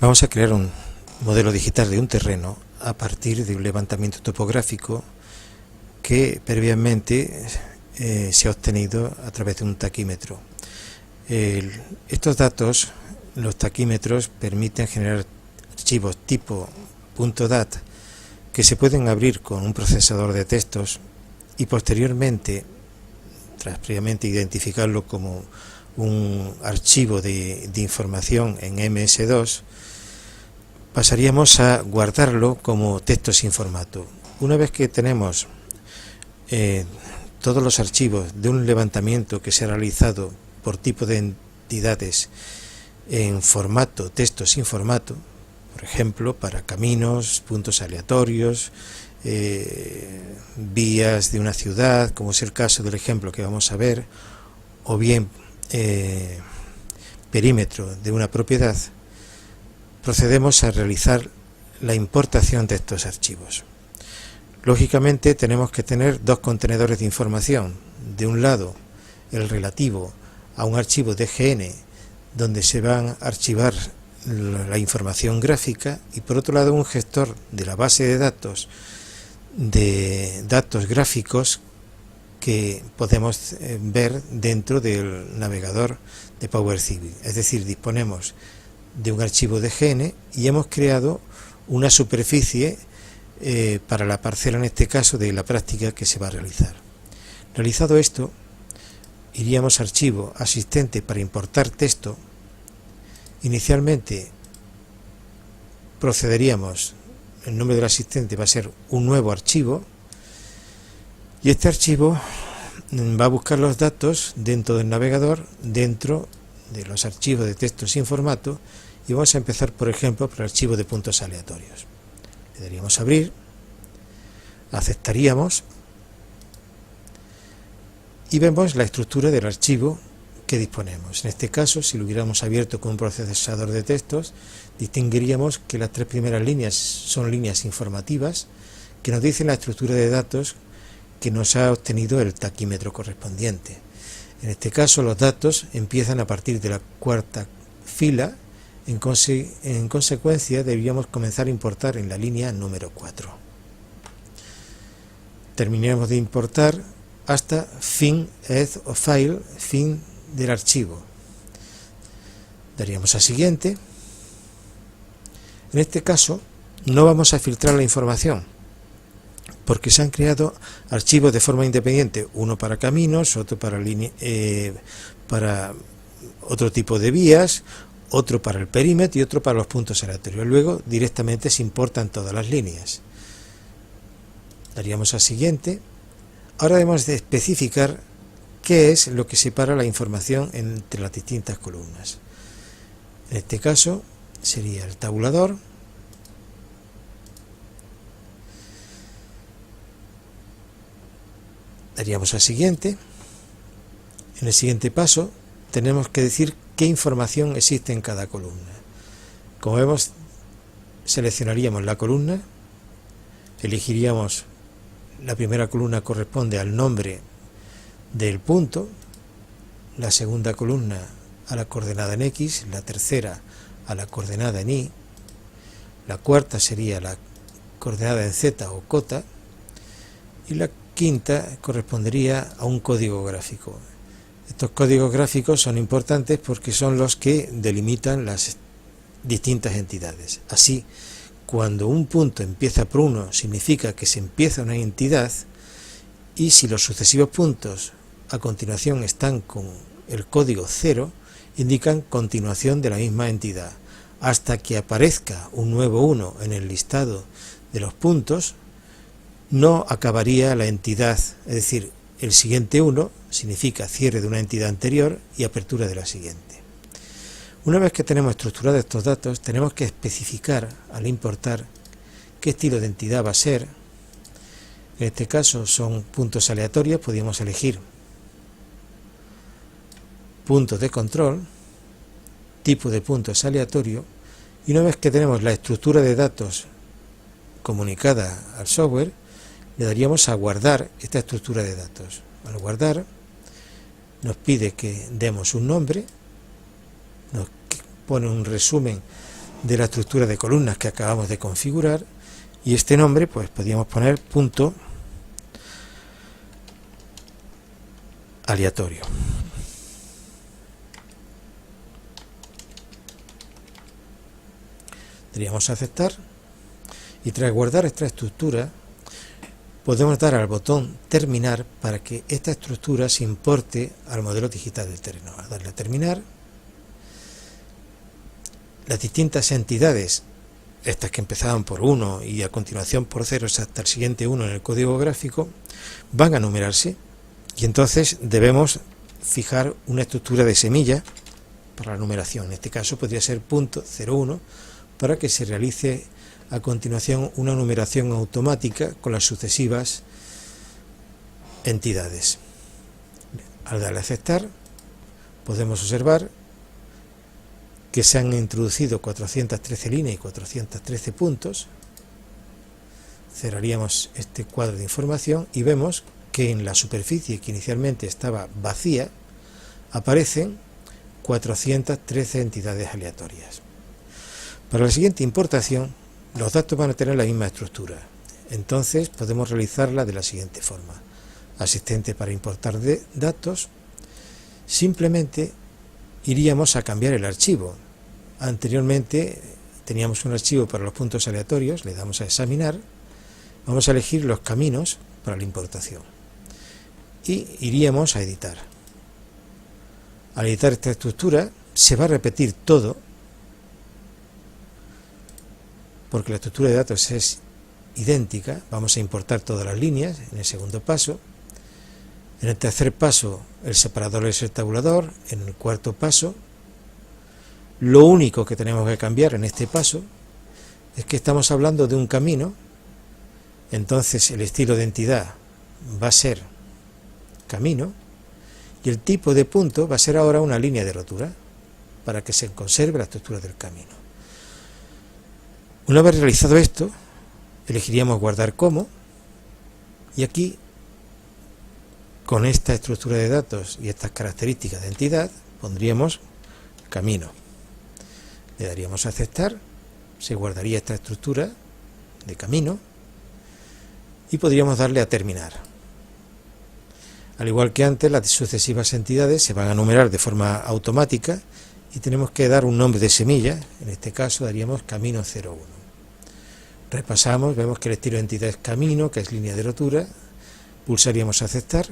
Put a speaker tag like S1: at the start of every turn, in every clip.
S1: Vamos a crear un modelo digital de un terreno a partir de un levantamiento topográfico que previamente se ha obtenido a través de un taquímetro. Estos datos, los taquímetros, permiten generar archivos tipo .dat que se pueden abrir con un procesador de textos y posteriormente, tras previamente identificarlo como un archivo de información en MS2, pasaríamos a guardarlo como texto sin formato. Una vez que tenemos todos los archivos de un levantamiento que se ha realizado por tipo de entidades en formato texto sin formato, por ejemplo, para caminos, puntos aleatorios, vías de una ciudad, como es el caso del ejemplo que vamos a ver, o bien perímetro de una propiedad, procedemos a realizar la importación de estos archivos. Lógicamente tenemos que tener dos contenedores de información. De un lado, el relativo a un archivo DGN donde se van a archivar la información gráfica, y por otro lado un gestor de la base de datos gráficos que podemos ver dentro del navegador de Power Civil. Es decir, disponemos de un archivo DGN y hemos creado una superficie para la parcela, en este caso, de la práctica que se va a realizar. Realizado esto, iríamos a archivo asistente para importar texto. Inicialmente procederíamos, el nombre del asistente va a ser un nuevo archivo, y este archivo va a buscar los datos dentro del navegador, dentro de los archivos de texto sin formato, y vamos a empezar, por ejemplo, por el archivo de puntos aleatorios. Le daríamos a abrir, aceptaríamos y vemos la estructura del archivo que disponemos. En este caso, si lo hubiéramos abierto con un procesador de textos, distinguiríamos que las tres primeras líneas son líneas informativas que nos dicen la estructura de datos que nos ha obtenido el taquímetro correspondiente. En este caso, los datos empiezan a partir de la cuarta fila. En consecuencia, deberíamos comenzar a importar en la línea número 4. Terminaremos de importar hasta fin end of file, fin del archivo. Daríamos a siguiente. En este caso, no vamos a filtrar la información, porque se han creado archivos de forma independiente, uno para caminos, otro para otro tipo de vías, otro para el perímetro y otro para los puntos aleatorios. Luego directamente se importan todas las líneas. Daríamos a siguiente. Ahora debemos de especificar qué es lo que separa la información entre las distintas columnas. En este caso sería el tabulador. Daríamos a siguiente. En el siguiente paso tenemos que decir qué información existe en cada columna. Como vemos, seleccionaríamos la columna, elegiríamos la primera columna corresponde al nombre del punto, la segunda columna a la coordenada en X, la tercera a la coordenada en Y, la cuarta sería la coordenada en Z o cota, y la quinta correspondería a un código gráfico. Estos códigos gráficos son importantes porque son los que delimitan las distintas entidades. Así, cuando un punto empieza por 1, significa que se empieza una entidad, y si los sucesivos puntos a continuación están con el código 0, indican continuación de la misma entidad. Hasta que aparezca un nuevo 1 en el listado de los puntos, no acabaría la entidad, es decir, el siguiente 1 significa cierre de una entidad anterior y apertura de la siguiente. Una vez que tenemos estructurados estos datos, tenemos que especificar al importar qué estilo de entidad va a ser. En este caso son puntos aleatorios, podríamos elegir puntos de control, tipo de puntos aleatorio, y una vez que tenemos la estructura de datos comunicada al software, le daríamos a guardar esta estructura de datos. Al guardar, nos pide que demos un nombre, nos pone un resumen de la estructura de columnas que acabamos de configurar, y este nombre pues podríamos poner punto aleatorio. Daríamos a aceptar, y tras guardar esta estructura podemos dar al botón terminar para que esta estructura se importe al modelo digital del terreno. Al darle a terminar, las distintas entidades, estas que empezaban por 1 y a continuación por 0 hasta el siguiente 1 en el código gráfico, van a numerarse, y entonces debemos fijar una estructura de semilla para la numeración. En este caso podría ser punto 01, para que se realice a continuación una numeración automática con las sucesivas entidades. Al darle a aceptar, podemos observar que se han introducido 413 líneas y 413 puntos. Cerraríamos este cuadro de información y vemos que en la superficie que inicialmente estaba vacía aparecen 413 entidades aleatorias. Para la siguiente importación, los datos van a tener la misma estructura. Entonces podemos realizarla de la siguiente forma. Asistente para importar datos. Simplemente iríamos a cambiar el archivo. Anteriormente teníamos un archivo para los puntos aleatorios, le damos a examinar, vamos a elegir los caminos para la importación y iríamos a editar. Al editar esta estructura se va a repetir todo, porque la estructura de datos es idéntica. Vamos a importar todas las líneas en el segundo paso. En el tercer paso el separador es el tabulador. En el cuarto paso, lo único que tenemos que cambiar en este paso es que estamos hablando de un camino, entonces el estilo de entidad va a ser camino y el tipo de punto va a ser ahora una línea de rotura para que se conserve la estructura del camino. Una vez realizado esto, elegiríamos guardar como, y aquí, con esta estructura de datos y estas características de entidad, pondríamos camino. Le daríamos a aceptar, se guardaría esta estructura de camino y podríamos darle a terminar. Al igual que antes, las sucesivas entidades se van a numerar de forma automática y tenemos que dar un nombre de semilla. En este caso daríamos camino 01. Repasamos, vemos que el estilo de entidad es camino, que es línea de rotura, pulsaríamos a aceptar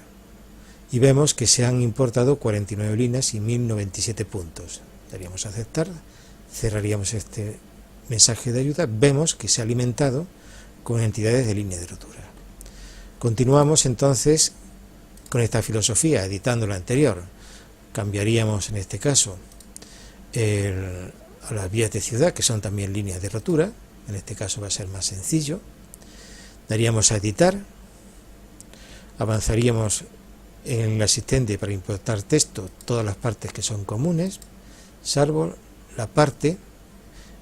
S1: y vemos que se han importado 49 líneas y 1097 puntos. Daríamos a aceptar, cerraríamos este mensaje de ayuda, vemos que se ha alimentado con entidades de línea de rotura. Continuamos entonces con esta filosofía, editando la anterior. Cambiaríamos en este caso a las vías de ciudad, que son también líneas de rotura. En este caso va a ser más sencillo. Daríamos a editar, avanzaríamos en el asistente para importar texto, todas las partes que son comunes, salvo la parte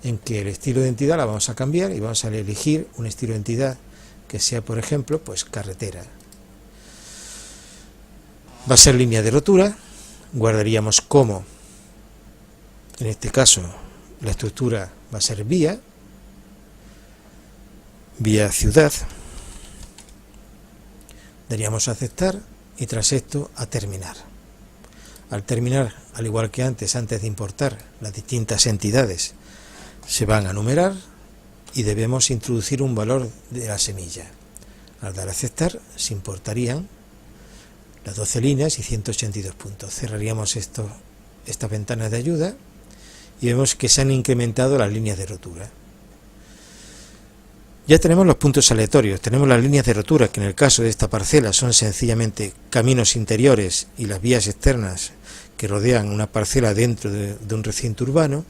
S1: en que el estilo de entidad la vamos a cambiar y vamos a elegir un estilo de entidad que sea, por ejemplo, pues carretera. Va a ser línea de rotura, guardaríamos como, en este caso la estructura va a ser vía ciudad, daríamos a aceptar y tras esto a terminar. Al terminar, al igual que antes de importar, las distintas entidades se van a numerar y debemos introducir un valor de la semilla. Al dar a aceptar se importarían las 12 líneas y 182 puntos. Cerraríamos estas ventanas de ayuda y vemos que se han incrementado las líneas de rotura. Ya tenemos los puntos aleatorios, tenemos las líneas de rotura, que en el caso de esta parcela son sencillamente caminos interiores y las vías externas que rodean una parcela dentro de un recinto urbano,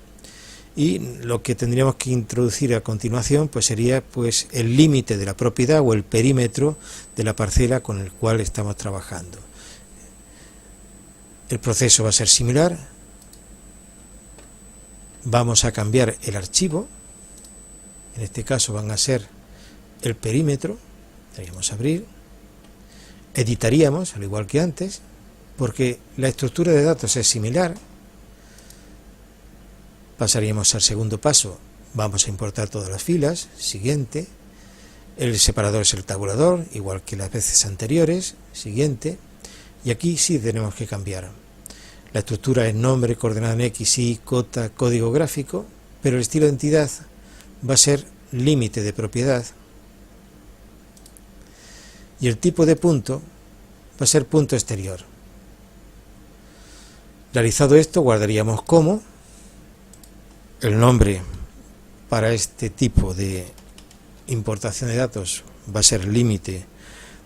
S1: y lo que tendríamos que introducir a continuación pues sería pues el límite de la propiedad o el perímetro de la parcela con el cual estamos trabajando. El proceso va a ser similar. Vamos a cambiar el archivo. En este caso van a ser el perímetro. Daríamos a abrir. Editaríamos, al igual que antes, porque la estructura de datos es similar. Pasaríamos al segundo paso, vamos a importar todas las filas, siguiente. El separador es el tabulador, igual que las veces anteriores, siguiente. Y aquí sí tenemos que cambiar. La estructura es nombre, coordenada en X, Y, cota, código gráfico, pero el estilo de entidad va a ser límite de propiedad. Y el tipo de punto va a ser punto exterior. Realizado esto, guardaríamos como el nombre para este tipo de importación de datos va a ser límite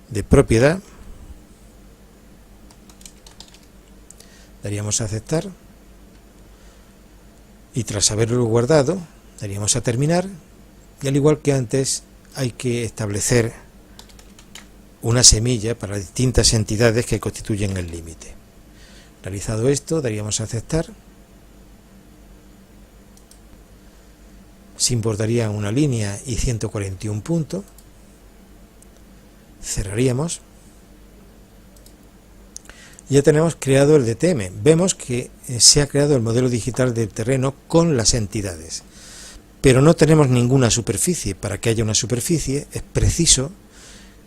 S1: de propiedad. Daríamos a aceptar y tras haberlo guardado daríamos a terminar, y al igual que antes hay que establecer una semilla para las distintas entidades que constituyen el límite. Realizado esto, daríamos a aceptar. Se importaría una línea y 141 puntos. Cerraríamos. Ya tenemos creado el DTM. Vemos que se ha creado el modelo digital del terreno con las entidades. Pero no tenemos ninguna superficie. Para que haya una superficie es preciso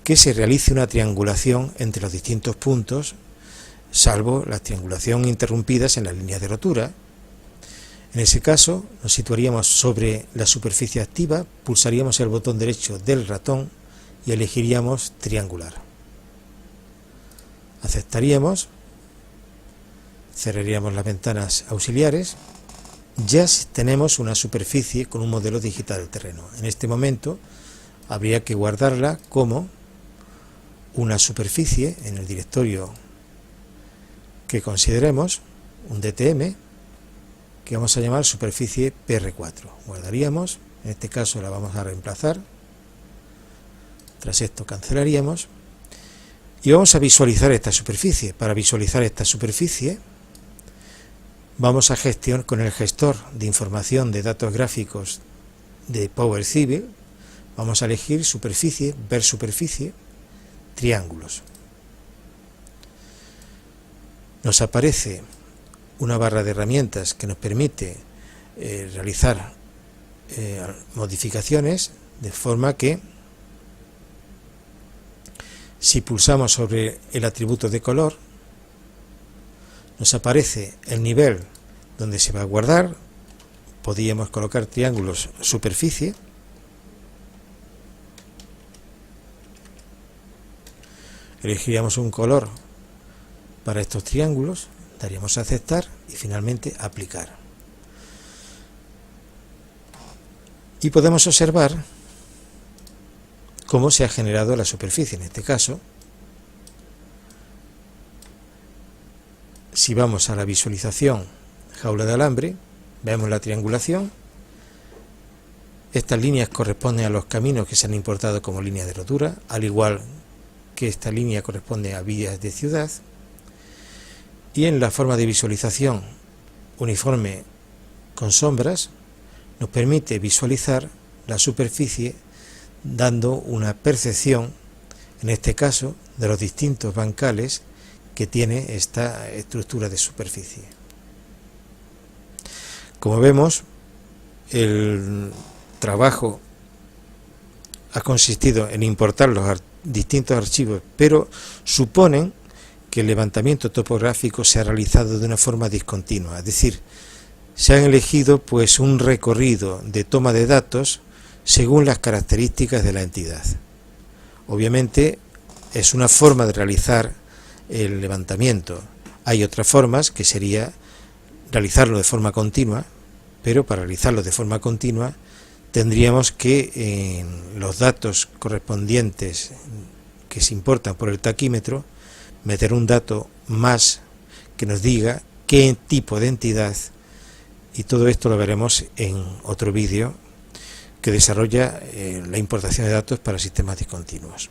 S1: que se realice una triangulación entre los distintos puntos, salvo la triangulación interrumpidas en las líneas de rotura. En ese caso nos situaríamos sobre la superficie activa, pulsaríamos el botón derecho del ratón y elegiríamos triangular. Aceptaríamos, cerraríamos las ventanas auxiliares. Ya tenemos una superficie con un modelo digital del terreno. En este momento habría que guardarla como una superficie en el directorio que consideremos, un DTM, que vamos a llamar superficie PR4. Guardaríamos, en este caso la vamos a reemplazar. Tras esto cancelaríamos y vamos a visualizar esta superficie. Para visualizar esta superficie vamos a gestionar con el gestor de información de datos gráficos de Power Civil. Vamos a elegir superficie, ver superficie, triángulos. Nos aparece una barra de herramientas que nos permite realizar modificaciones, de forma que si pulsamos sobre el atributo de color nos aparece el nivel donde se va a guardar. Podríamos colocar triángulos superficie, elegiríamos un color para estos triángulos, daríamos a aceptar y finalmente aplicar. Y podemos observar cómo se ha generado la superficie. En este caso, si vamos a la visualización jaula de alambre, vemos la triangulación. Estas líneas corresponden a los caminos que se han importado como líneas de rotura, al igual que esta línea corresponde a vías de ciudad. Y en la forma de visualización uniforme con sombras nos permite visualizar la superficie dando una percepción, en este caso, de los distintos bancales que tiene esta estructura de superficie. Como vemos, el trabajo ha consistido en importar los distintos archivos, pero suponen que el levantamiento topográfico se ha realizado de una forma discontinua, es decir, se han elegido pues un recorrido de toma de datos según las características de la entidad. Obviamente es una forma de realizar el levantamiento. Hay otras formas que sería realizarlo de forma continua, pero para realizarlo de forma continua tendríamos que en los datos correspondientes que se importan por el taquímetro meter un dato más que nos diga qué tipo de entidad, y todo esto lo veremos en otro vídeo que desarrolla la importación de datos para sistemas discontinuos.